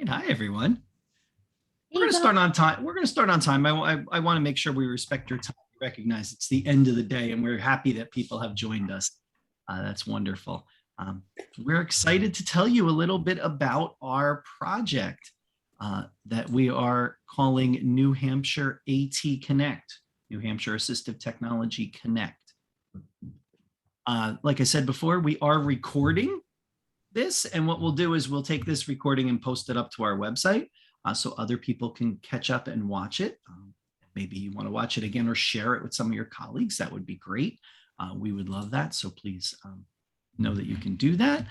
Hi, everyone. Hey, We're going to start on time. We're going to start on time. I want to make sure we respect your time. Recognize it's the end of the day, and we're happy that people have joined us. That's wonderful. We're excited to tell you a little bit about our project that we are calling New Hampshire AT Connect, New Hampshire Assistive Technology Connect. Like I said before, we are recording this, and what we'll do is we'll take this recording and post it up to our website so other people can catch up and watch it. Maybe you want to watch it again or share it with some of your colleagues. That would be great. We would love that. So please know that you can do that.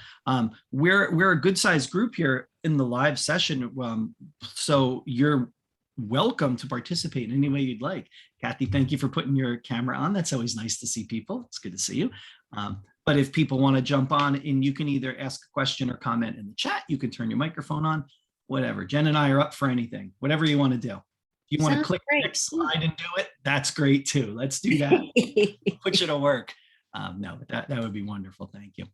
We're a good sized group here in the live session. So you're welcome to participate in any way you'd like. Kathy, thank you for putting your camera on. That's always nice to see people. It's good to see you. But if people want to jump on, and you can either ask a question or comment in the chat, you can turn your microphone on, whatever. Jen and I are up for anything, whatever you want to do. If you want to click the next slide and do it, that's great too. Let's do that. Put you to work. No, but that would be wonderful. Thank you.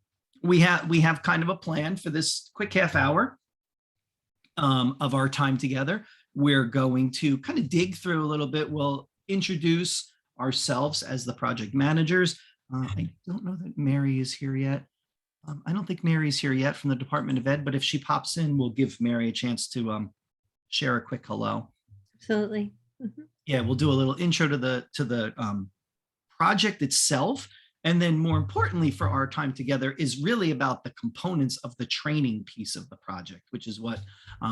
We have kind of a plan for this quick half hour of our time together. We're going to kind of dig through a little bit. We'll introduce ourselves as the project managers. I don't know that Mary is here yet. I don't think Mary's here yet from the Department of Ed, but if she pops in, we'll give Mary a chance to share a quick hello. Absolutely. Mm-hmm. Yeah, we'll do a little intro to the project itself. And then more importantly for our time together is really about the components of the training piece of the project, which is what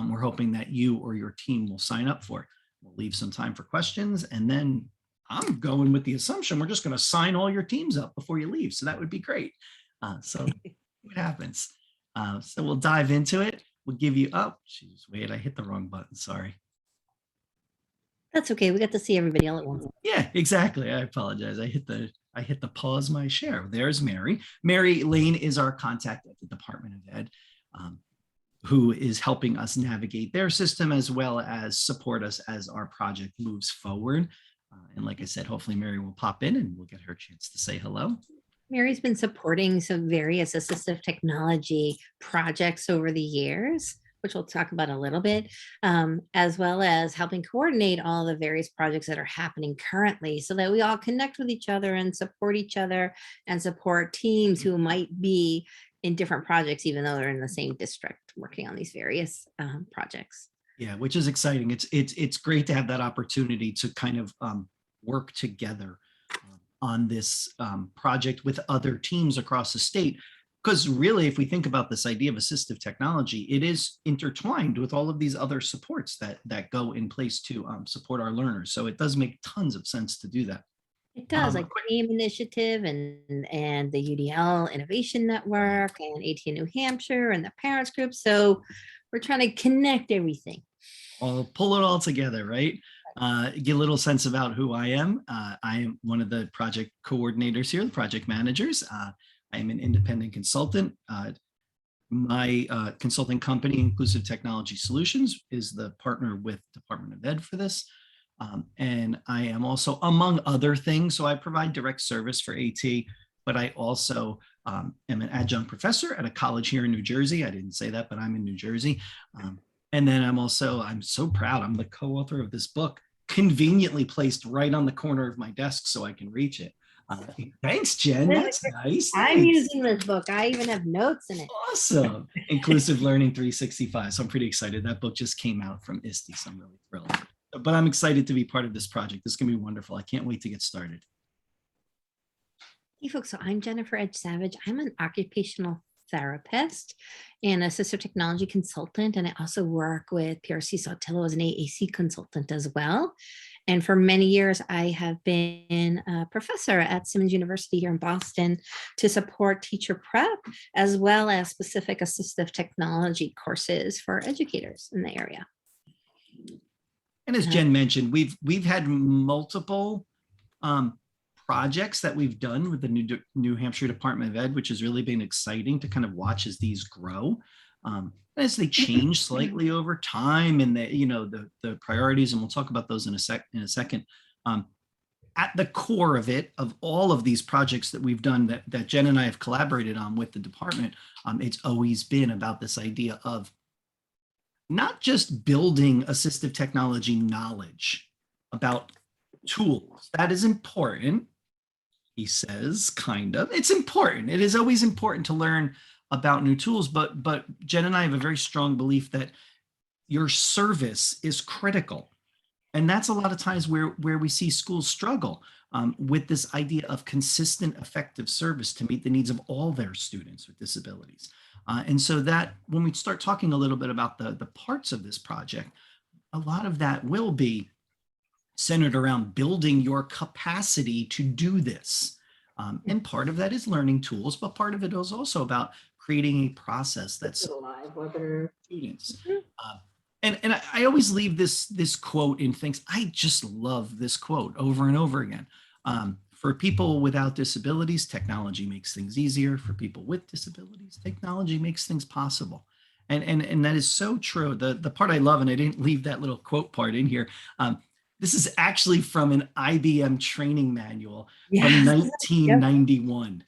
we're hoping that you or your team will sign up for. We'll leave some time for questions, and then I'm going with the assumption we're just going to sign all your teams up before you leave. So that would be great. So what happens? So we'll dive into it. We'll give you up. Jeez, wait, I hit the wrong button. Sorry. That's okay. We got to see everybody all at once. Yeah, exactly. I apologize. I hit the pause my share. There's Mary. Mary Lane is our contact at the Department of Ed, who is helping us navigate their system as well as support us as our project moves forward. And like I said, hopefully Mary will pop in and we'll get her a chance to say hello. Mary's been supporting some various assistive technology projects over the years, which we'll talk about a little bit, as well as helping coordinate all the various projects that are happening currently so that we all connect with each other and support teams who might be in different projects, even though they're in the same district working on these various projects. Yeah, which is exciting. It's great to have that opportunity to kind of work together on this project with other teams across the state. Because really, if we think about this idea of assistive technology, it is intertwined with all of these other supports that go in place to support our learners. So it does make tons of sense to do that. It does, like AIM Initiative and the UDL Innovation Network and AT New Hampshire and the parents group. So we're trying to connect everything. I'll pull it all together, right? Get a little sense about who I am. I am one of the project coordinators here, the project managers. I am an independent consultant. My consulting company, Inclusive Technology Solutions, is the partner with Department of Ed for this. And I am also, among other things, so I provide direct service for AT, but I also am an adjunct professor at a college here in New Jersey. I didn't say that, but I'm in New Jersey. And then I'm so proud, I'm the co-author of this book, conveniently placed right on the corner of my desk so I can reach it. Thanks, Jen. That's nice. I'm using this book. I even have notes in it. Awesome. Inclusive Learning 365. So I'm pretty excited. That book just came out from ISTE, so I'm really thrilled. But I'm excited to be part of this project. This is going to be wonderful. I can't wait to get started. Hey, folks. So I'm Jennifer Edge Savage. I'm an occupational therapist and assistive technology consultant. And I also work with PRC Saltillo as an AAC consultant as well. And for many years, I have been a professor at Simmons University here in Boston to support teacher prep, as well as specific assistive technology courses for educators in the area. And as Jen mentioned, we've had multiple projects that we've done with the New Hampshire Department of Ed, which has really been exciting to kind of watch as these grow. As they change slightly over time and the priorities, and we'll talk about those in a second. At the core of it, of all of these projects that we've done that Jen and I have collaborated on with the department, it's always been about this idea of not just building assistive technology knowledge about tools. That is important, he says, kind of. It's important. It is always important to learn about new tools, but Jen and I have a very strong belief that your service is critical. And that's a lot of times where we see schools struggle with this idea of consistent, effective service to meet the needs of all their students with disabilities. And so that when we start talking a little bit about the parts of this project, a lot of that will be centered around building your capacity to do this. And part of that is learning tools, but part of it is also about creating a process that's Live webinar. students. And I always leave this quote in things. I just love this quote over and over again. For people without disabilities, technology makes things easier. For people with disabilities, technology makes things possible. And that is so true. The part I love, and I didn't leave that little quote part in here. This is actually from an IBM training manual from 1991.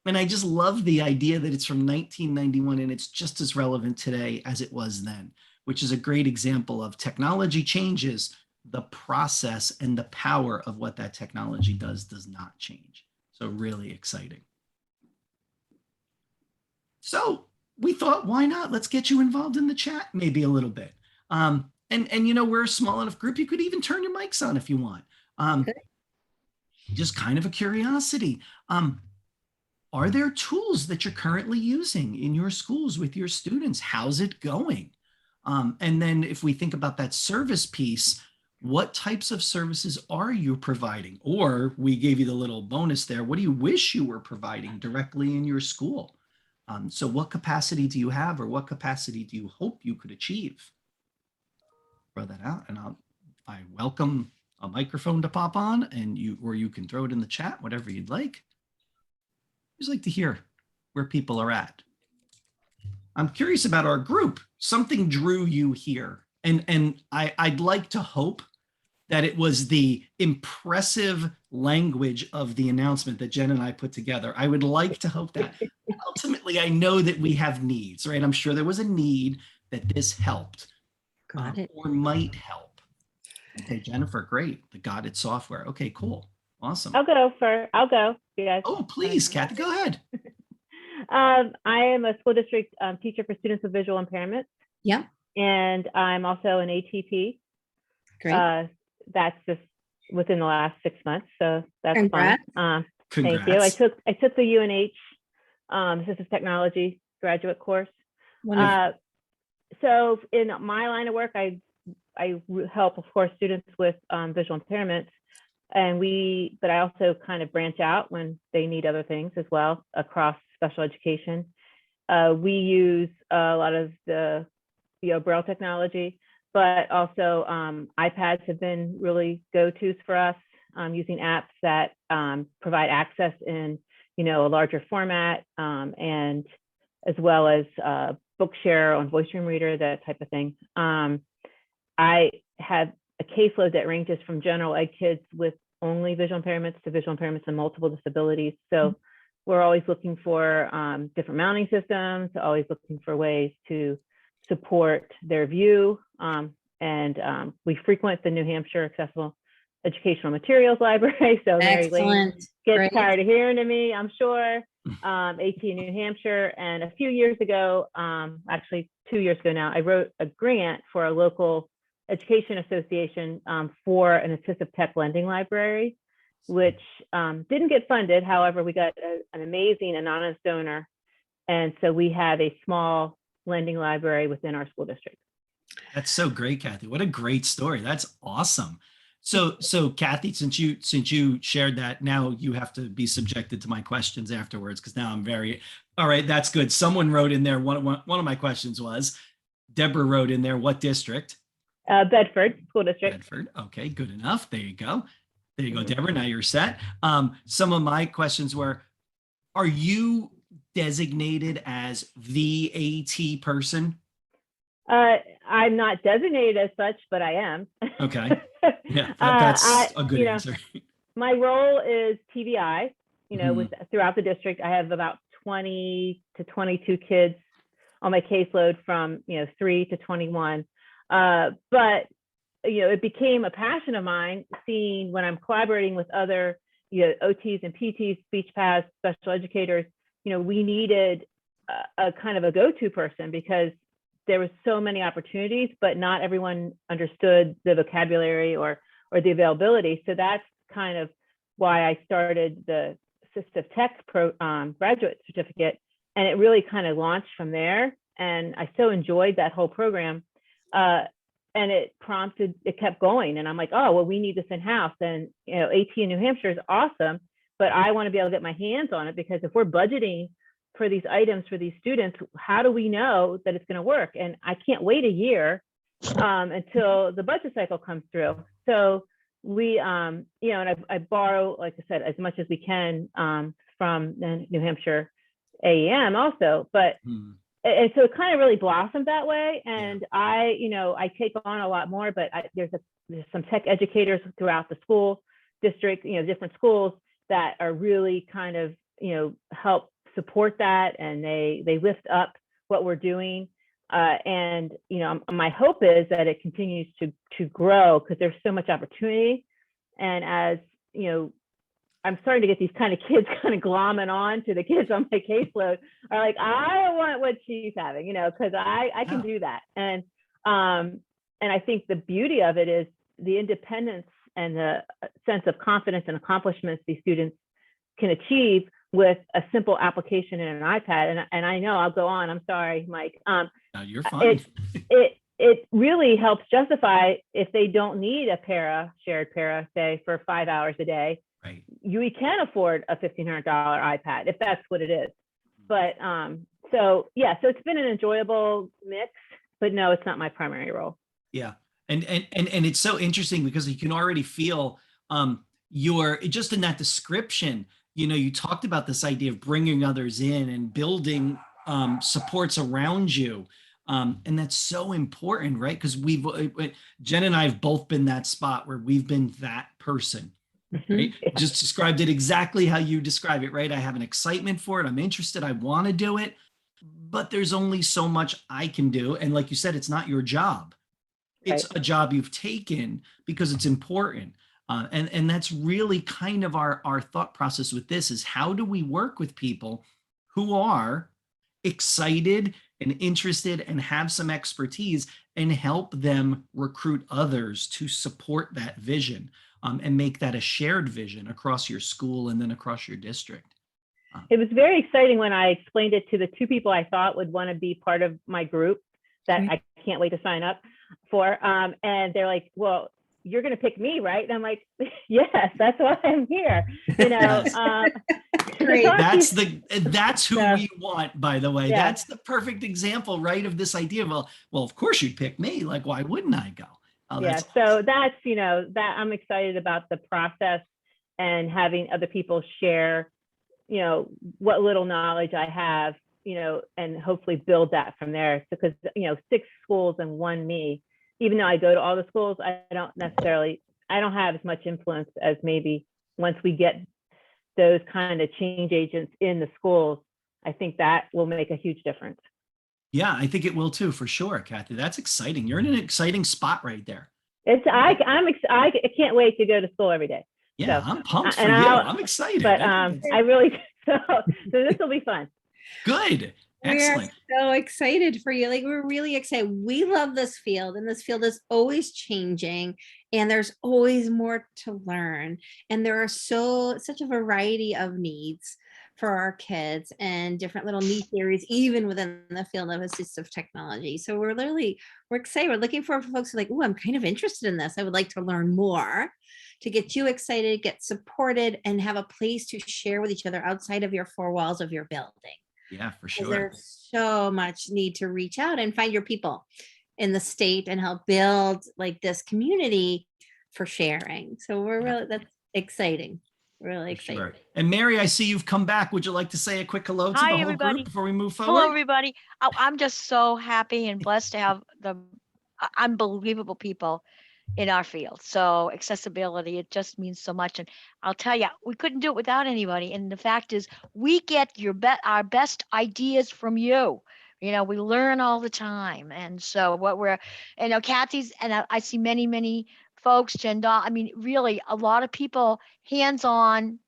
And I just love the idea that it's from 1991 and it's just as relevant today as it was then, which is a great example of technology changes, the process and the power of what that technology does not change. So really exciting. So we thought, why not? Let's get you involved in the chat maybe a little bit. And you know, we're a small enough group, you could even turn your mics on if you want. Just kind of a curiosity. Are there tools that you're currently using in your schools with your students? How's it going? And then if we think about that service piece, what types of services are you providing? Or we gave you the little bonus there. What do you wish you were providing directly in your school? So what capacity do you have, or what capacity do you hope you could achieve? Throw that out, and I welcome a microphone to pop on, and you can throw it in the chat, whatever you'd like. I just like to hear where people are at. I'm curious about our group. Something drew you here, and I'd like to hope that it was the impressive language of the announcement that Jen and I put together. I would like to hope that. Ultimately, I know that we have needs, right? I'm sure there was a need that this helped. Got it. Or might help. Okay, Jennifer, great. The Got It software. Okay, cool. Awesome. I'll go. You guys. Oh, please, Kathy, go ahead. I am a school district teacher for students with visual impairments. Yeah. And I'm also an ATP. Great. That's just within the last 6 months. So that's Congrats. fun. Congrats. Thank you. I took the UNH Assistive Technology graduate course. Wonderful. So in my line of work, I help, of course, students with visual impairments, but I also kind of branch out when they need other things as well across special education. We use a lot of the Braille technology, but also iPads have been really go-tos for us, using apps that provide access in a larger format, and as well as Bookshare on voice room reader, that type of thing. I have a caseload that ranges from general ed kids with only visual impairments to visual impairments and multiple disabilities. So we're always looking for different mounting systems, always looking for ways to support their view. And we frequent the New Hampshire Accessible Educational Materials Library. So Mary Lane gets tired of hearing to me, I'm sure. AT in New Hampshire. And a few years ago, actually 2 years ago now, I wrote a grant for a local education association for an assistive tech lending library, which didn't get funded. However, we got an amazing anonymous donor. And so we have a small lending library within our school district. That's so great, Kathy. What a great story. That's awesome. So Kathy, since you shared that, now you have to be subjected to my questions afterwards, because now I'm all right, that's good. Someone wrote in there, one of my questions was, Deborah wrote in there, what district? Bedford School District. Bedford. Okay, good enough. There you go. There you go, Deborah. Now you're set. Some of my questions were, are you designated as the AT person? I'm not designated as such, but I am. Okay. Yeah, that's a good answer. My role is TVI, throughout the district. I have about 20 to 22 kids on my caseload from 3 to 21. But it became a passion of mine, seeing when I'm collaborating with other OTs and PTs, speech paths, special educators. We needed a kind of a go-to person because there was so many opportunities, but not everyone understood the vocabulary or the availability. So that's kind of why I started the Assistive Tech graduate certificate, and it really kind of launched from there. And I so enjoyed that whole program, and it kept going. And I'm like, oh, well, we need this in-house. And AT in New Hampshire is awesome, but I want to be able to get my hands on it, because if we're budgeting for these items for these students, how do we know that it's going to work? And I can't wait a year until the budget cycle comes through. So we, and I borrow, like I said, as much as we can from the New Hampshire AEM also, but and so it kind of really blossomed that way. And I take on a lot more, but there's some tech educators throughout the school district, different schools that are really kind of, help support that, and they lift up what we're doing. And my hope is that it continues to grow, because there's so much opportunity. And as I'm starting to get these kind of kids kind of glomming on to the kids on my caseload, are like, I want what she's having, because I can do that. And I think the beauty of it is the independence and the sense of confidence and accomplishments these students can achieve with a simple application in an iPad. And I know I'll go on. I'm sorry, Mike. No, you're fine. It really helps justify if they don't need a shared para, say, for 5 hours a day. Right. We can afford a $1,500 iPad if that's what it is. But so it's been an enjoyable mix, but no, it's not my primary role. Yeah. And it's so interesting because you can already feel you're just in that description. You talked about this idea of bringing others in and building supports around you. And that's so important, right? Because Jen and I have both been that spot where we've been that person, right? Yeah. Just described it exactly how you describe it, right? I have an excitement for it. I'm interested. I want to do it, but there's only so much I can do. And like you said, it's not your job. It's a job you've taken because it's important. And that's really kind of our thought process with this is, how do we work with people who are excited and interested and have some expertise, and help them recruit others to support that vision and make that a shared vision across your school and then across your district. It was very exciting when I explained it to the 2 people I thought would want to be part of my group that I can't wait to sign up for. And they're like, well, you're going to pick me, right? And I'm like, yes, that's why I'm here. That's who we want, by the way. That's the perfect example, right, of this idea. Well, of course you'd pick me. Like, why wouldn't I go? Oh, yeah. Awesome. So that's, that I'm excited about the process and having other people share, what little knowledge I have, and hopefully build that from there. Because, 6 schools and 1 me, even though I go to all the schools, I don't have as much influence as maybe once we get those kind of change agents in the schools. I think that will make a huge difference. Yeah, I think it will too, for sure, Kathy. That's exciting. You're in an exciting spot right there. I can't wait to go to school every day. Yeah, So, I'm pumped for you. I'm excited. But I really so this will be fun. Good. Excellent. We're so excited for you. Like, we're really excited. We love this field, and this field is always changing, and there's always more to learn. And there are such a variety of needs for our kids and different little niche areas, even within the field of assistive technology. So we're excited. We're looking for folks who are like, oh, I'm kind of interested in this. I would like to learn more, to get you excited, get supported, and have a place to share with each other outside of your 4 walls of your building. Yeah, for sure. There's so much need to reach out and find your people in the state and help build like this community for sharing. So that's exciting. Really exciting. Sure. And Mary, I see you've come back. Would you like to say a quick hello to the whole everybody. group before we move forward? Hello, everybody. I'm just so happy and blessed to have the unbelievable people in our field. So accessibility, it just means so much. And I'll tell you, we couldn't do it without anybody. And the fact is, we get our best ideas from you. We learn all the time. And so Kathy's, and I see many, many folks, Jen Dahl, I mean, really a lot of people, hands-on,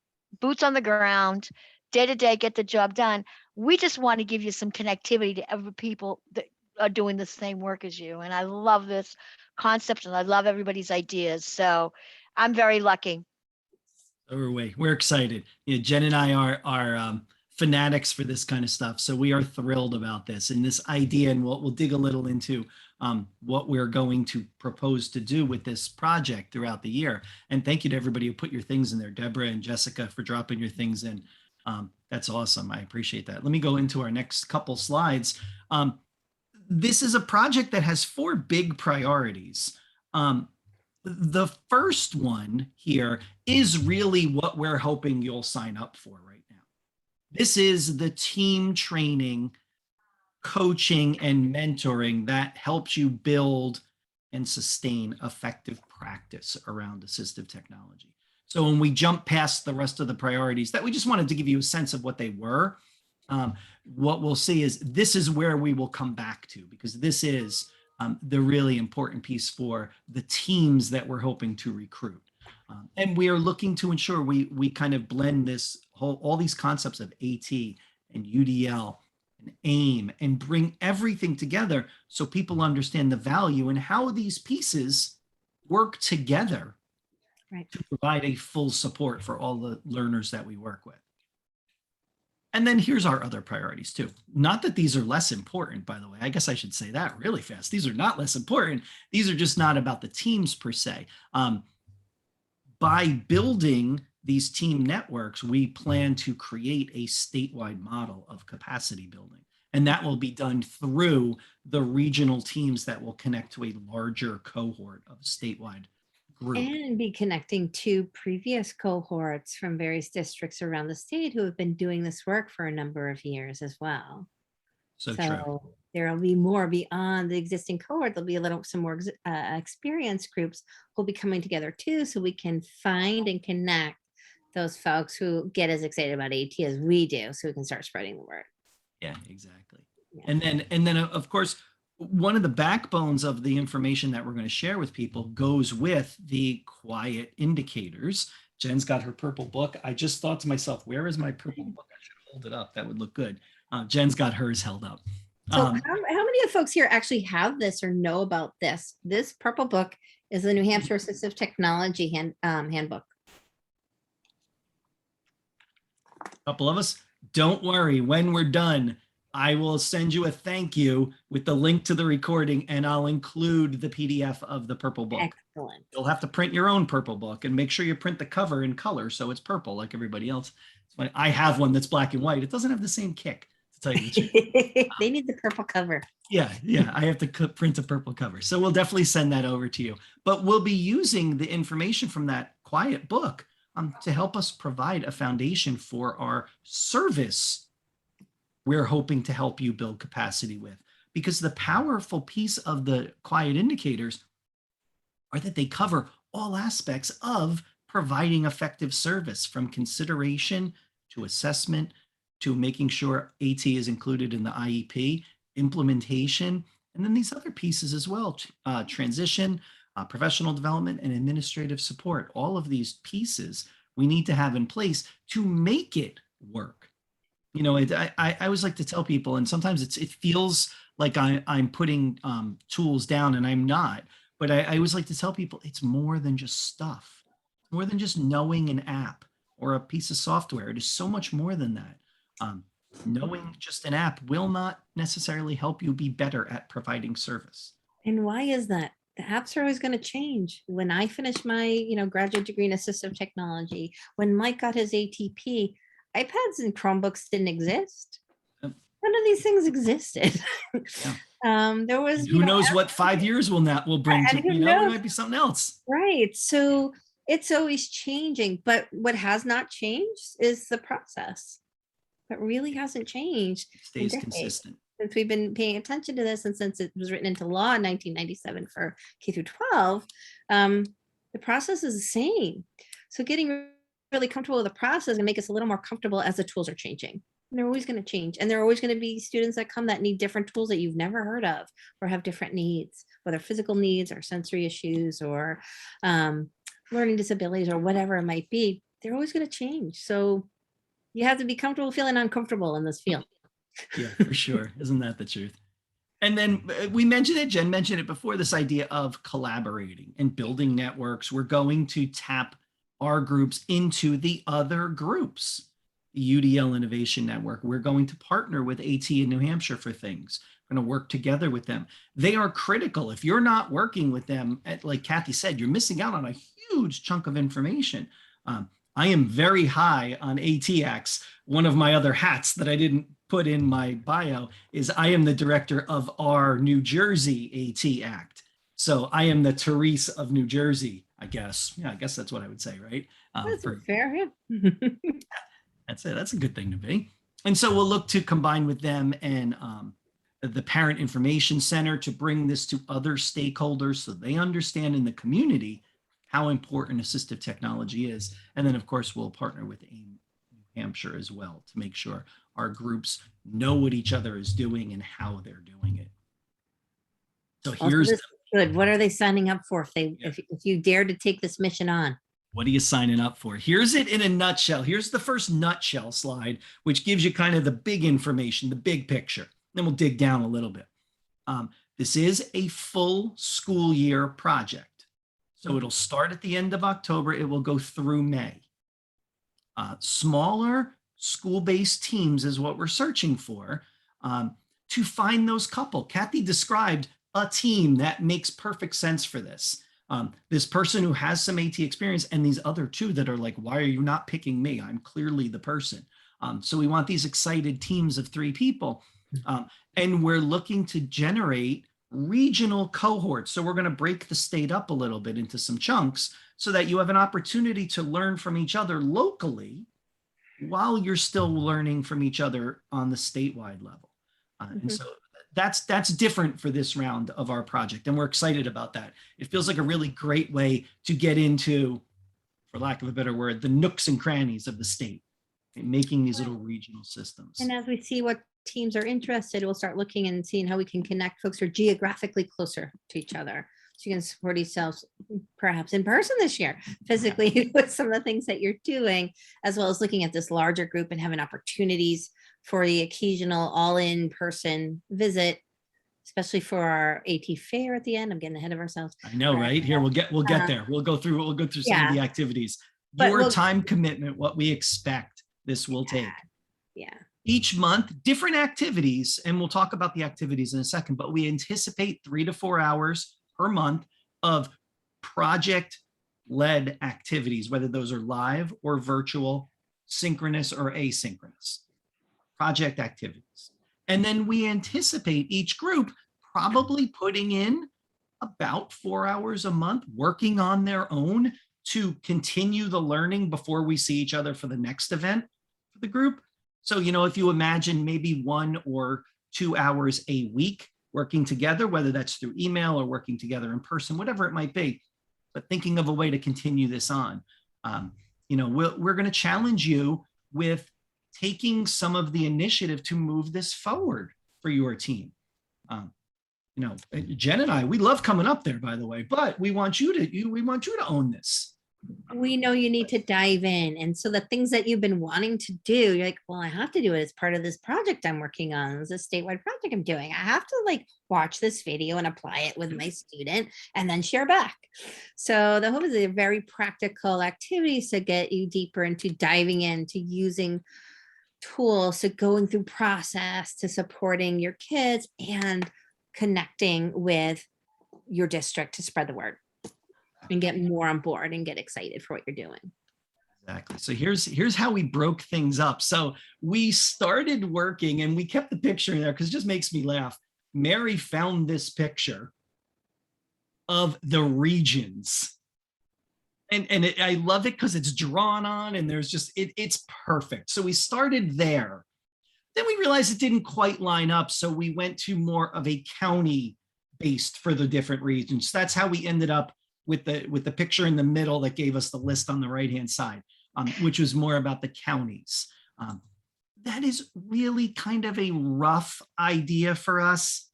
boots on the ground, day to day, get the job done. We just want to give you some connectivity to other people that are doing the same work as you. And I love this concept and I love everybody's ideas. So I'm very lucky. We're excited. Jen and I are fanatics for this kind of stuff. So we are thrilled about this and this idea, and we'll dig a little into what we're going to propose to do with this project throughout the year. And thank you to everybody who put your things in there, Deborah and Jessica, for dropping your things in. That's awesome. I appreciate that. Let me go into our next couple slides. This is a project that has 4 big priorities. The first one here is really what we're hoping you'll sign up for right now. This is the team training, coaching, and mentoring that helps you build and sustain effective practice around assistive technology. So when we jump past the rest of the priorities that we just wanted to give you a sense of what they were, what we'll see is this is where we will come back to, because this is the really important piece for the teams that we're hoping to recruit. And we are looking to ensure we kind of blend all these concepts of AT and UDL and AIM and bring everything together so people understand the value and how these pieces work together to provide a full support for all the learners that we work with. And then here's our other priorities too. Not that these are less important, by the way. I guess I should say that really fast. These are not less important. These are just not about the teams per se. By building these team networks, we plan to create a statewide model of capacity building. And that will be done through the regional teams that will connect to a larger cohort of statewide group. And be connecting to previous cohorts from various districts around the state who have been doing this work for a number of years as well. So true. There will be more beyond the existing cohort. There'll be some more experienced groups who'll be coming together too, so we can find and connect those folks who get as excited about AT as we do, so we can start spreading the word. Yeah, exactly. Yeah. And then of course, one of the backbones of the information that we're going to share with people goes with the quiet indicators. Jen's got her purple book. I just thought to myself, where is my purple book? I should hold it up. That would look good. Jen's got hers held up. So how many of folks here actually have this or know about this? This purple book is the New Hampshire Assistive Technology handbook. A couple of us. Don't worry. When we're done, I will send you a thank you with the link to the recording, and I'll include the PDF of the purple book. Excellent. You'll have to print your own purple book and make sure you print the cover in color so it's purple like everybody else. I have one that's black and white. It doesn't have the same kick, to tell you the truth. They need the purple cover. Yeah, I have to print a purple cover. So we'll definitely send that over to you. But we'll be using the information from that quiet book to help us provide a foundation for our service we're hoping to help you build capacity with. Because the powerful piece of the quiet indicators are that they cover all aspects of providing effective service, from consideration to assessment to making sure AT is included in the IEP, implementation, and then these other pieces as well, transition, professional development, and administrative support. All of these pieces we need to have in place to make it work. You know, I always like to tell people, and sometimes it feels like I'm putting tools down, and I'm not, but I always like to tell people it's more than just stuff, more than just knowing an app or a piece of software. It is so much more than that. Knowing just an app will not necessarily help you be better at providing service. And why is that? The apps are always going to change. When I finished my, graduate degree in assistive technology, when Mike got his ATP, iPads and Chromebooks didn't exist. Yep. None of these things existed. Yeah. There was, who knows what 5 years will bring to, it might be something else. Right. So it's always changing, but what has not changed is the process. It really hasn't changed. It stays consistent. Since we've been paying attention to this, and since it was written into law in 1997 for K through 12, the process is the same. So getting really comfortable with the process and make us a little more comfortable as the tools are changing. They're always going to change. And there are always going to be students that come that need different tools that you've never heard of or have different needs, whether physical needs or sensory issues or learning disabilities or whatever it might be. They're always going to change. So you have to be comfortable feeling uncomfortable in this field. Yeah, for sure. Isn't that the truth? And then we mentioned it, Jen mentioned it before, this idea of collaborating and building networks. We're going to tap our groups into the other groups. The UDL Innovation Network. We're going to partner with AT in New Hampshire for things. We're going to work together with them. They are critical. If you're not working with them, like Kathy said, you're missing out on a huge chunk of information. I am very high on ATX. One of my other hats that I didn't put in my bio is I am the director of our New Jersey AT Act. So I am the Therese of New Jersey, I guess. Yeah, I guess that's what I would say, right? That's fair. Yeah. That's it. That's a good thing to be. And so we'll look to combine with them and the Parent Information Center to bring this to other stakeholders so they understand in the community how important assistive technology is. And then, of course, we'll partner with AIM New Hampshire as well to make sure our groups know what each other is doing and how they're doing it. So here's good. What are they signing up for if you dare to take this mission on? What are you signing up for? Here's it in a nutshell. Here's the first nutshell slide, which gives you kind of the big information, the big picture. Then we'll dig down a little bit. This is a full school year project. So it'll start at the end of October. It will go through May. Smaller school-based teams is what we're searching for to find those couple. Kathy described a team that makes perfect sense for this. This person who has some AT experience and these other two that are like, why are you not picking me? I'm clearly the person. So we want these excited teams of 3 people. And we're looking to generate regional cohorts. So we're going to break the state up a little bit into some chunks so that you have an opportunity to learn from each other locally while you're still learning from each other on the statewide level. And so that's different for this round of our project. And we're excited about that. It feels like a really great way to get into, for lack of a better word, the nooks and crannies of the state and making these little regional systems. And as we see what teams are interested, we'll start looking and seeing how we can connect folks who are geographically closer to each other. So you can support yourselves perhaps in person this year, physically with some of the things that you're doing, as well as looking at this larger group and having opportunities for the occasional all-in-person visit, especially for our AT fair at the end. I'm getting ahead of ourselves. I know, right? Here we'll get there. We'll go through some of the activities. Your time commitment, what we expect this will take. Yeah. Each month, different activities, and we'll talk about the activities in a second, but we anticipate 3 to 4 hours per month of project-led activities, whether those are live or virtual, synchronous or asynchronous. Project activities. And then we anticipate each group probably putting in about 4 hours a month working on their own to continue the learning before we see each other for the next event for the group. So, if you imagine maybe 1 or 2 hours a week working together, whether that's through email or working together in person, whatever it might be, but thinking of a way to continue this on. We're going to challenge you with taking some of the initiative to move this forward for your team. Jen and I, we love coming up there, by the way, but we want you to own this. We know you need to dive in. And so the things that you've been wanting to do, you're like, well, I have to do it as part of this project I'm working on. It's a statewide project I'm doing. I have to watch this video and apply it with my student and then share back. So the hope is they're very practical activities to get you deeper into diving into using tools, to going through process, to supporting your kids and connecting with your district to spread the word and get more on board and get excited for what you're doing. Exactly. So here's how we broke things up. So we started working and we kept the picture in there because it just makes me laugh. Mary found this picture of the regions. I love it because it's drawn on and there's just, it's perfect. So we started there. Then we realized it didn't quite line up. So we went to more of a county based for the different regions. That's how we ended up with the picture in the middle that gave us the list on the right-hand side, which was more about the counties. that is really kind of a rough idea for us.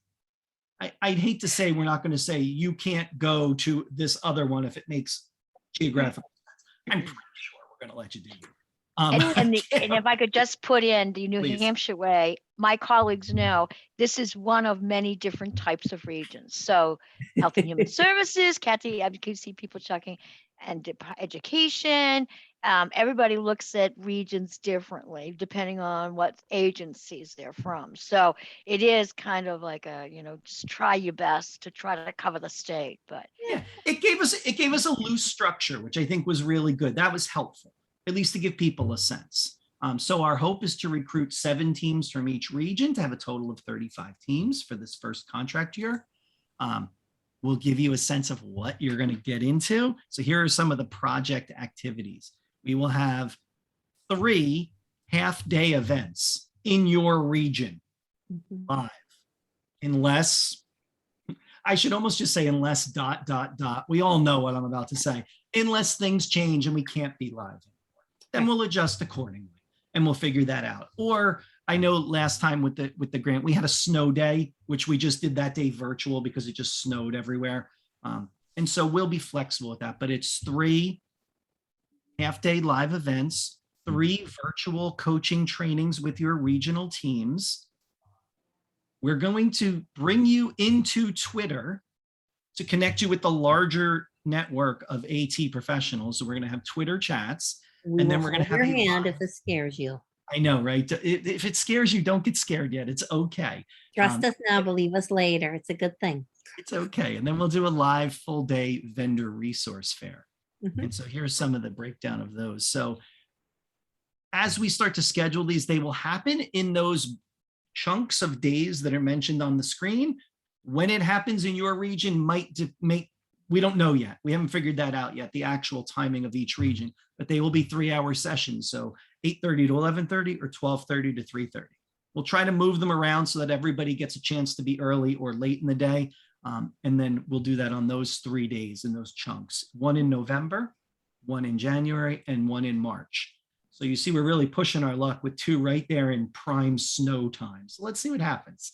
I'd hate to say we're not going to say you can't go to this other one if it makes geographical sense. I'm pretty sure we're going to let you do that. And if I could just put in the New Please. Hampshire way, my colleagues know this is one of many different types of regions. So Health and Human Services, Kathy, advocacy, people checking, and education. Everybody looks at regions differently depending on what agencies they're from. So it is kind of like a, just try your best to try to cover the state. But Yeah, it gave us a loose structure, which I think was really good. That was helpful, at least to give people a sense. So our hope is to recruit 7 teams from each region to have a total of 35 teams for this first contract year. We'll give you a sense of what you're going to get into. So here are some of the project activities. We will have 3 half-day events in your region live, unless, I should almost just say unless ... We all know what I'm about to say. Unless things change and we can't be live anymore, then we'll adjust accordingly and we'll figure that out. Or I know last time with the grant, we had a snow day, which we just did that day virtual because it just snowed everywhere. And so we'll be flexible with that, but it's 3 half-day live events, 3 virtual coaching trainings with your regional teams. We're going to bring you into Twitter to connect you with the larger network of AT professionals. So we're going to have Twitter chats. And then we're going to have your hand if it scares you. I know, right? If it scares you, don't get scared yet. It's okay. Trust us now, believe us later. It's a good thing. It's okay. And then we'll do a live full day vendor resource fair. Mhm. And so here's some of the breakdown of those. So as we start to schedule these, they will happen in those chunks of days that are mentioned on the screen. When it happens in your region might make, we don't know yet. We haven't figured that out yet, the actual timing of each region, but they will be 3-hour sessions. So 8:30 to 11:30 or 12:30 to 3:30. We'll try to move them around so that everybody gets a chance to be early or late in the day. And then we'll do that on those 3 days in those chunks, 1 in November, 1 in January, and 1 in March. So you see, we're really pushing our luck with 2 right there in prime snow time. So let's see what happens.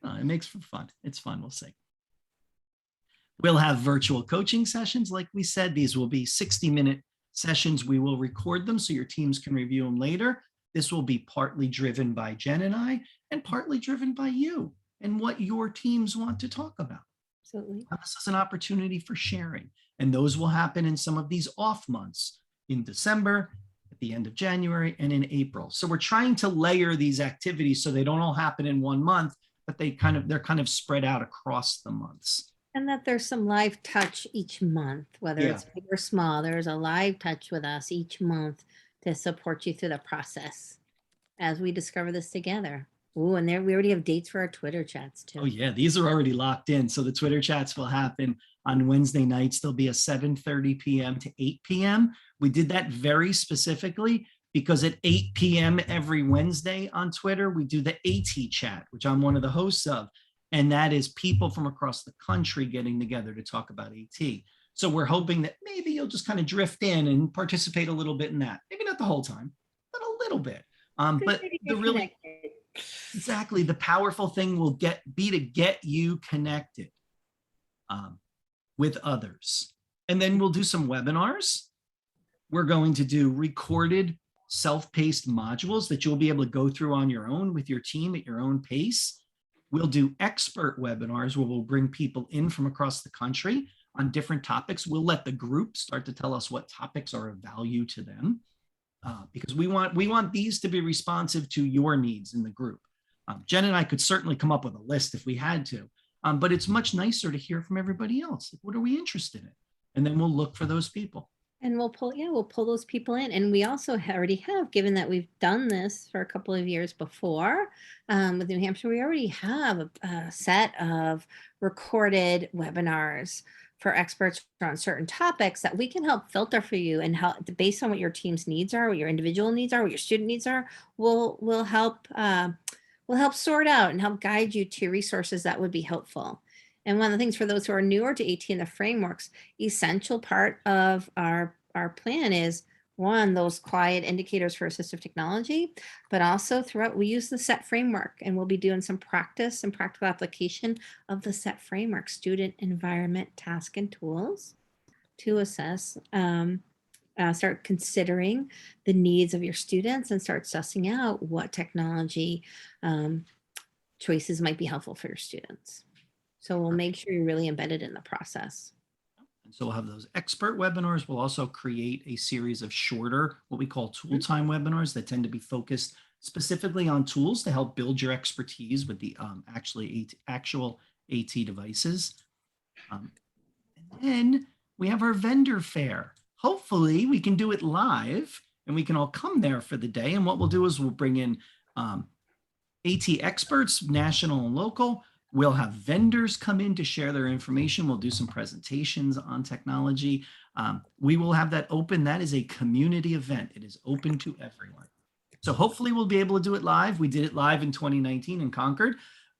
It makes for fun. It's fun. We'll see. We'll have virtual coaching sessions. Like we said, these will be 60-minute sessions. We will record them so your teams can review them later. This will be partly driven by Jen and I, and partly driven by you and what your teams want to talk about. Absolutely. This is an opportunity for sharing. And those will happen in some of these off months in December, at the end of January, and in April. So we're trying to layer these activities so they don't all happen in one month, but they're kind of spread out across the months. And that there's some live touch each month, whether it's big or small, there's a live touch with us each month to support you through the process as we discover this together. Ooh, and there we already have dates for our Twitter chats too. Oh yeah, these are already locked in. So the Twitter chats will happen on Wednesday nights. There'll be a 7:30 p.m. to 8 p.m. We did that very specifically because at 8 p.m. every Wednesday on Twitter, we do the AT chat, which I'm one of the hosts of. And that is people from across the country getting together to talk about AT. So we're hoping that maybe you'll just kind of drift in and participate a little bit in that. Maybe not the whole time, but a little bit. But the really, exactly, the powerful thing will be to get you connected with others. And then we'll do some webinars. We're going to do recorded self-paced modules that you'll be able to go through on your own with your team at your own pace. We'll do expert webinars where we'll bring people in from across the country on different topics. We'll let the group start to tell us what topics are of value to them because we want these to be responsive to your needs in the group. Jen and I could certainly come up with a list if we had to, but it's much nicer to hear from everybody else. What are we interested in? And then we'll look for those people. And we'll pull those people in. And we also already have, given that we've done this for a couple of years before with New Hampshire, we already have a set of recorded webinars for experts on certain topics that we can help filter for you and help based on what your team's needs are, what your individual needs are, what your student needs are. We'll help sort out and help guide you to resources that would be helpful. And one of the things for those who are newer to AT and the frameworks, essential part of our plan is one, those quiet indicators for assistive technology, but also throughout, we use the SET framework, and we'll be doing some practice and practical application of the SET framework, student, environment, task, and tools, to assess, start considering the needs of your students and start sussing out what technology choices might be helpful for your students. So we'll make sure you're really embedded in the process. And so we'll have those expert webinars. We'll also create a series of shorter, what we call tool time webinars that tend to be focused specifically on tools to help build your expertise with the actual AT devices. And then we have our vendor fair. Hopefully we can do it live and we can all come there for the day. And what we'll do is we'll bring in AT experts, national and local. We'll have vendors come in to share their information. We'll do some presentations on technology. We will have that open. That is a community event. It is open to everyone. So hopefully we'll be able to do it live. We did it live in 2019 in Concord.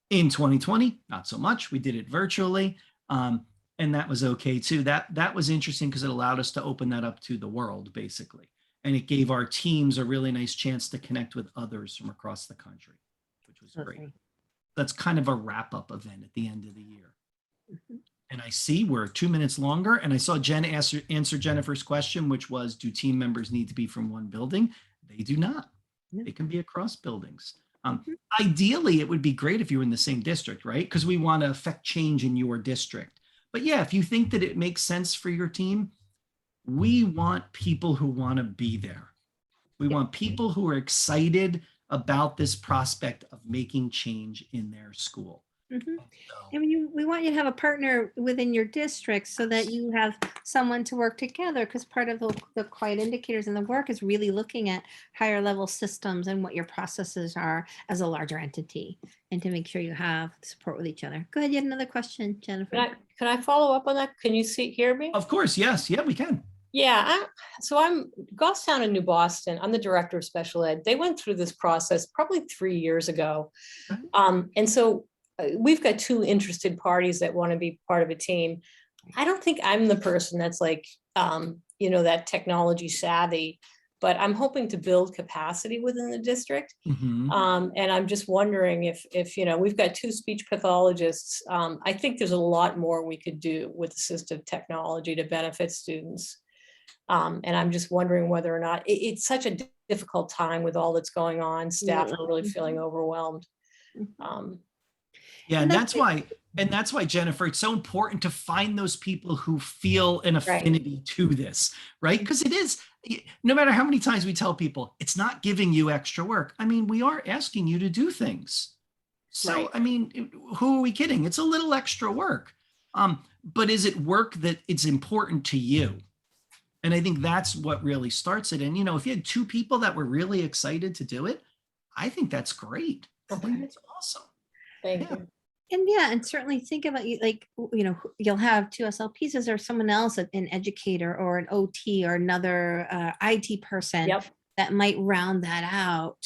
In 2020, not so much. We did it virtually. And that was okay too. That was interesting because it allowed us to open that up to the world basically. And it gave our teams a really nice chance to connect with others from across the country, which was great. That's kind of a wrap-up event at the end of the year. And I see we're 2 minutes longer. And I saw Jen answer Jennifer's question, which was, do team members need to be from one building? They do not. They can be across buildings. Ideally, it would be great if you were in the same district, right? Because we want to affect change in your district. But yeah, if you think that it makes sense for your team, we want people who want to be there. We want people who are excited about this prospect of making change in their school. Mm-hmm. So, And we want you to have a partner within your district so that you have someone to work together, because part of the quiet indicators in the work is really looking at higher level systems and what your processes are as a larger entity, and to make sure you have support with each other. Go ahead, you had another question, Jennifer. Can I follow up on that? Can you hear me? of course, yes. Yeah, we can. Yeah, so I'm Goffstown in New Boston. I'm the director of special ed. They went through this process probably 3 years ago. And so we've got 2 interested parties that want to be part of a team. I don't think I'm the person that's like, that technology savvy, but I'm hoping to build capacity within the district. And I'm just wondering if we've got 2 speech pathologists. I think there's a lot more we could do with assistive technology to benefit students. And I'm just wondering whether or not it's such a difficult time with all that's going on. Staff are really feeling overwhelmed. Yeah, and that's why, Jennifer, it's so important to find those people who feel an affinity to this, right? Because it is, no matter how many times we tell people, it's not giving you extra work. I mean, we are asking you to do things. So, I mean, who are we kidding? It's a little extra work. But is it work that it's important to you? And I think that's what really starts it. And, if you had 2 people that were really excited to do it, I think that's great. I think that's awesome. Thank you. And certainly think about you'll have 2 SLPs or someone else, an educator or an OT or another IT person that might round that out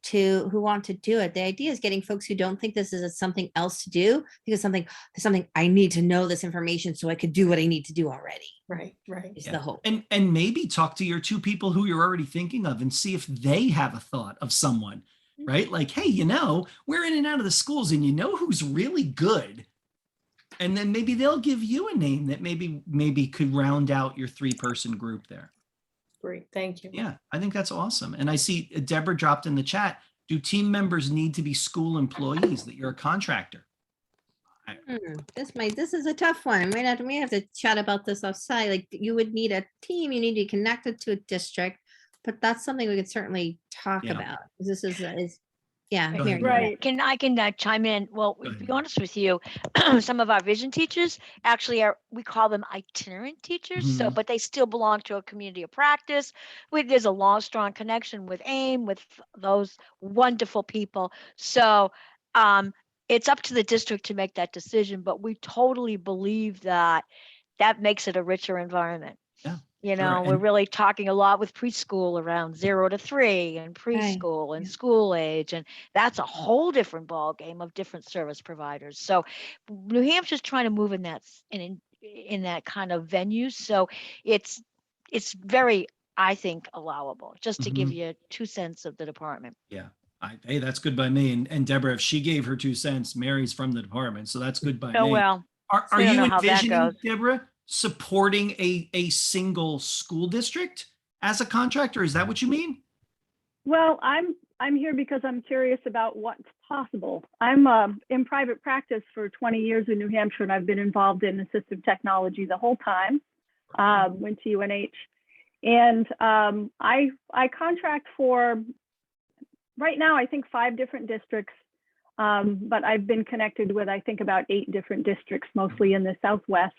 to who want to do it. The idea is getting folks who don't think this is something else to do, because something I need to know this information so I could do what I need to do already. Right. Is the hope. And maybe talk to your 2 people who you're already thinking of and see if they have a thought of someone, right? Like, hey, we're in and out of the schools, and who's really good. And then maybe they'll give you a name that maybe could round out your 3-person group there. Great, thank you. Yeah, I think that's awesome. And I see Deborah dropped in the chat, do team members need to be school employees, that you're a contractor? This is a tough one. We have to chat about this offside. Like, you would need a team, you need to be connected to a district, but that's something we could certainly talk about. This is Right. I can chime in. Well, to be honest with you, some of our vision teachers actually we call them itinerant teachers. So, but they still belong to a community of practice. There's a long, strong connection with AIM, with those wonderful people. So, it's up to the district to make that decision, but we totally believe that makes it a richer environment. Yeah. We're really talking a lot with preschool around 0 to 3 and preschool and school age. And that's a whole different ball game of different service providers. So New Hampshire's trying to move in that kind of venue. So it's very I think, allowable, just to give Mhm. you 2 cents of the department. Yeah. Hey, that's good by me. And Deborah, if she gave her 2 cents, Mary's from the department, so that's good by Oh, me. well, Are we don't you know how that envisioning, goes. Deborah, supporting a single school district as a contractor? Is that what you mean? Well, I'm here because I'm curious about what's possible. I'm in private practice for 20 years in New Hampshire, and I've been involved in assistive technology the whole time. Went to UNH, and I contract for right now I think 5 different districts, but I've been connected with I think about 8 different districts, mostly in the Southwest.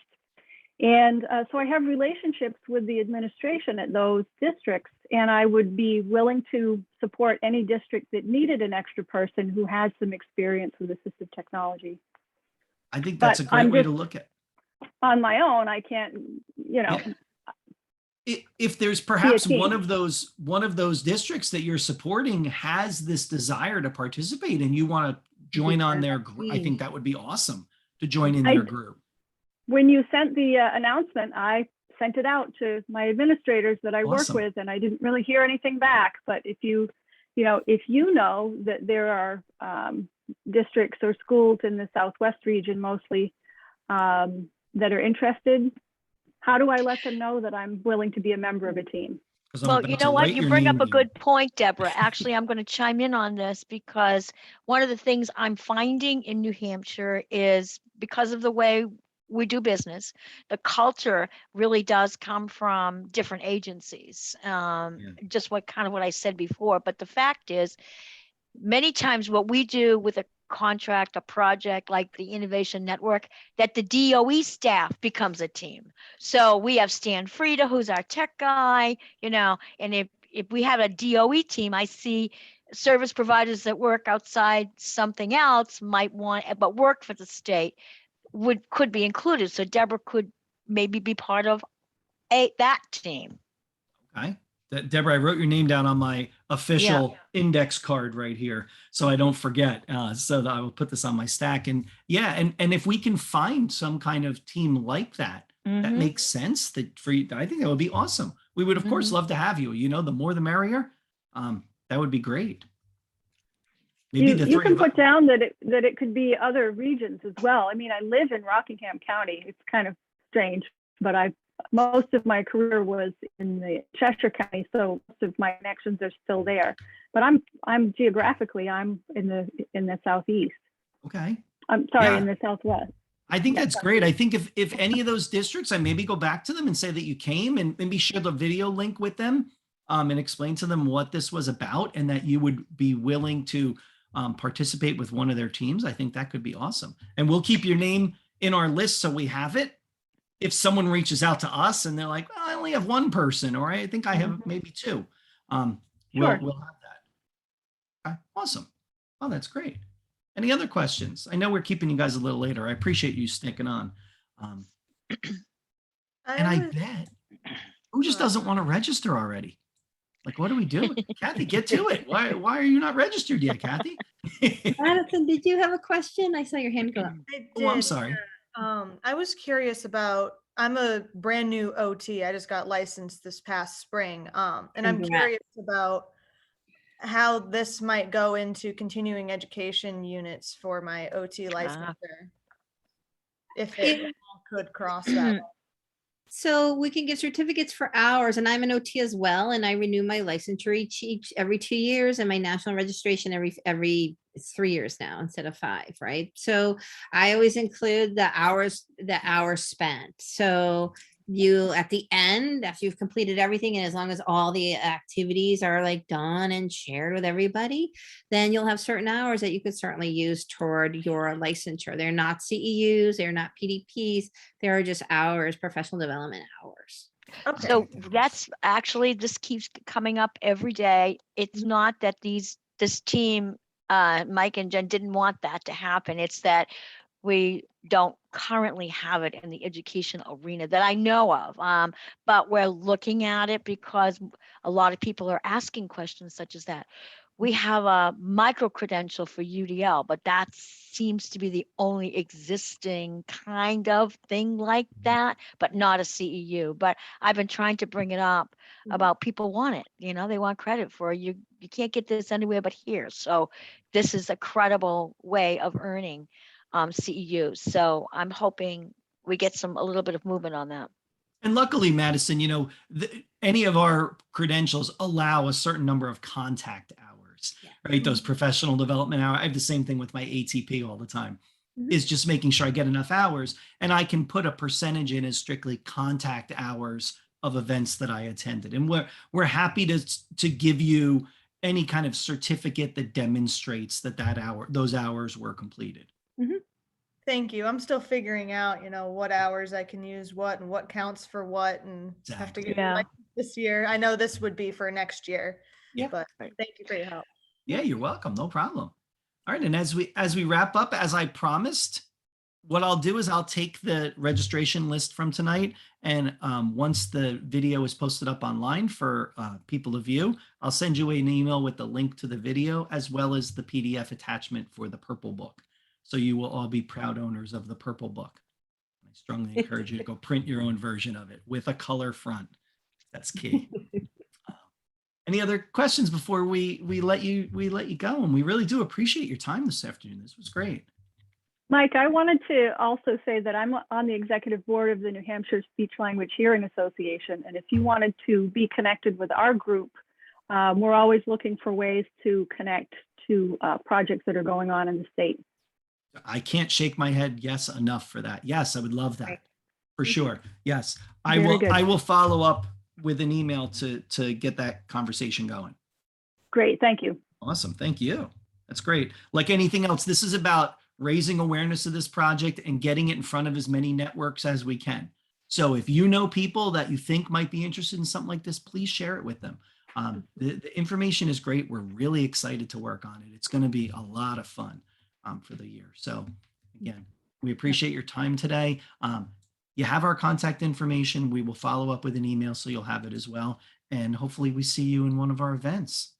And so I have relationships with the administration at those districts, and I would be willing to support any district that needed an extra person who has some experience with assistive technology. I think that's a But great I'm way to just look at on my own. I can't, it. If there's be a perhaps one team. of those districts that you're supporting has this desire to participate and you want to join on their, I think that would be awesome to join in their group. When you sent the announcement, I sent it out to my administrators that I work Awesome. with, and I didn't really hear anything back. But if you know that there are districts or schools in the Southwest region mostly that are interested, how do I let them know that I'm willing to be a member of a team? Well, you know what? You bring up a good point, Deborah. Actually, I'm going to chime in on this because one of the things I'm finding in New Hampshire is because of the way we do business, the culture really does come from different agencies. Just what I said before. But the fact is, many times what we do with a contract, a project like the Innovation Network, that the DOE staff becomes a team. So we have Stan Frieda, who's our tech guy, and if we have a DOE team, I see service providers that work outside something else might want, but work for the state could be included. So Deborah could maybe be part of that team. Okay. Deborah, I wrote your name down on my official index card right here, so I don't forget. So that I will put this on my stack. And and if we can find some kind of team like that, that makes sense. I think that would be awesome. We would of course love to have you. The more the merrier. That would be great. Maybe you can put down that it could be other regions as well. I mean, I live in Rockingham County. It's kind of strange, but most of my career was in the Cheshire County, so most of my connections are still there. But I'm geographically in the Southeast. Okay. I'm sorry, in the Southwest. I think that's great. I think if any of those districts, I maybe go back to them and say that you came and maybe share the video link with them and explain to them what this was about and that you would be willing to participate with one of their teams. I think that could be awesome. And we'll keep your name in our list so we have it. If someone reaches out to us and they're like, well, I only have one person, or I think I have maybe 2, we'll have that. Okay, awesome. Oh, that's great. Any other questions? I know we're keeping you guys a little later. I appreciate you sticking on. And I bet who just doesn't want to register already? Like, what are we doing? Kathy, get to it. Why are you not registered yet, Kathy? Madison, did you have a question? I saw your hand go up. Oh, I'm sorry. I was curious about, I'm a brand new OT. I just got licensed this past spring. And I'm curious about how this might go into continuing education units for my OT licensure. If it could cross that. So we can give certificates for hours, and I'm an OT as well, and I renew my licensure every 2 years, and my national registration every it's 3 years now instead of 5, right? So I always include the hours spent. So you at the end, after you've completed everything, and as long as all the activities are like done and shared with everybody, then you'll have certain hours that you could certainly use toward your licensure. They're not CEUs, they're not PDPs, they're just hours, professional development hours. Okay. So that's actually, this keeps coming up every day. It's not that this team, Mike and Jen, didn't want that to happen. It's that we don't currently have it in the education arena that I know of, but we're looking at it because a lot of people are asking questions such as that. We have a micro credential for UDL, but that seems to be the only existing kind of thing like that, but not a CEU. But I've been trying to bring it up about people want it, you know, they want credit for you. You can't get this anywhere but here. So this is a credible way of earning CEUs. So I'm hoping we get a little bit of movement on that. And luckily, Madison, you know, any of our credentials allow a certain number of contact hours, right? Those professional development hours. I have the same thing with my ATP all the time. Is just making sure I get enough hours, and I can put a percentage in as strictly contact hours of events that I attended. And we're happy to give you any kind of certificate that demonstrates that those hours were completed. Thank you. I'm still figuring out, you know, what hours I can use what and what counts for what, and have to get like this year. I know this would be for next year. Yeah. But thank you for your help. Yeah, you're welcome. No problem. All right. And as we wrap up, as I promised, what I'll do is I'll take the registration list from tonight. And once the video is posted up online for people to view, I'll send you an email with the link to the video as well as the PDF attachment for the purple book. So you will all be proud owners of the purple book. I strongly encourage you to go print your own version of it with a color front. That's key. Any other questions before we let you go? And we really do appreciate your time this afternoon. This was great. Mike, I wanted to also say that I'm on the executive board of the New Hampshire Speech Language Hearing Association. And if you wanted to be connected with our group, we're always looking for ways to connect to projects that are going on in the state. I can't shake my head yes enough for that. Yes, I would love that for sure. Yes, I will follow up with an email to get that conversation going. Great, thank you. Awesome, thank you. That's great. Like anything else, this is about raising awareness of this project and getting it in front of as many networks as we can. So if you know people that you think might be interested in something like this, please share it with them. The information is great. We're really excited to work on it. It's going to be a lot of fun for the year. So again, we appreciate your time today. You have our contact information. We will follow up with an email so you'll have it as well. And hopefully we see you in one of our events.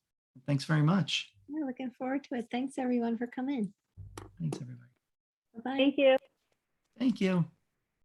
Thanks very much. Yeah, looking forward to it. Thanks everyone for coming. Thanks everybody. Bye-bye. Thank you. Thank you.